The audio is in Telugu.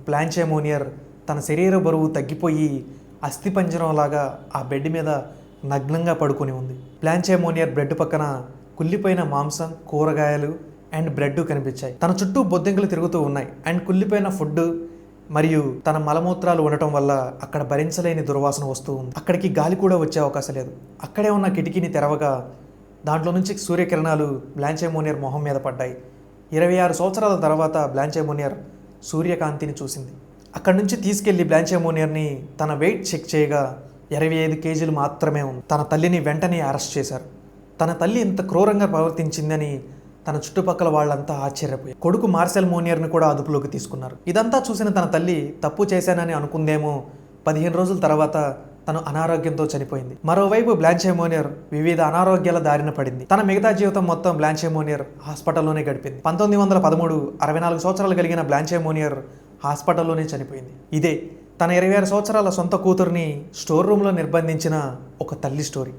బ్లాంచే మోనియర్ తన శరీర బరువు తగ్గిపోయి అస్థిపంజరంలాగా ఆ బెడ్ మీద నగ్నంగా పడుకొని ఉంది. బ్లాంచే మోనియర్ బెడ్ పక్కన కుళ్ళిపోయిన మాంసం, కూరగాయలు అండ్ బ్రెడ్ కనిపించాయి. తన చుట్టూ బొద్దింకలు తిరుగుతూ ఉన్నాయి అండ్ కుళ్ళిపోయిన ఫుడ్ మరియు తన మలమూత్రాలు ఉండటం వల్ల అక్కడ భరించలేని దుర్వాసన వస్తూ ఉంది. అక్కడికి గాలి కూడా వచ్చే అవకాశం లేదు. అక్కడే ఉన్న కిటికీని తెరవగా దాంట్లో నుంచి సూర్యకిరణాలు బ్లాంచే మోనియర్ మొహం మీద పడ్డాయి. 26 సంవత్సరాల తర్వాత బ్లాంచే మోనియర్ సూర్యకాంతిని చూసింది. అక్కడి నుంచి తీసుకెళ్లి బ్లాంచే మోనియర్ని తన వెయిట్ చెక్ చేయగా 25 కేజీలు మాత్రమే ఉంది. తన తల్లిని వెంటనే అరెస్ట్ చేశారు. తన తల్లి ఇంత క్రూరంగా ప్రవర్తించిందని తన చుట్టుపక్కల వాళ్ళంతా ఆశ్చర్యపోయారు. కొడుకు మార్సెల్ మోనియర్ని కూడా అదుపులోకి తీసుకున్నారు. ఇదంతా చూసిన తన తల్లి తప్పు చేశానని అనుకుందేమో 15 రోజుల తర్వాత తను అనారోగ్యంతో చనిపోయింది. మరోవైపు బ్లాంచే మోనియర్ వివిధ అనారోగ్యాల దారిన పడింది. తన మిగతా జీవితం మొత్తం బ్లాంచే మోనియర్ హాస్పిటల్లోనే గడిపింది. 1913 64 సంవత్సరాలు కలిగిన బ్లాంచే మోనియర్ హాస్పిటల్లోనే చనిపోయింది. ఇదే తన 26 సంవత్సరాల సొంత కూతుర్ని స్టోర్ రూమ్లో నిర్బంధించిన ఒక తల్లి స్టోరీ.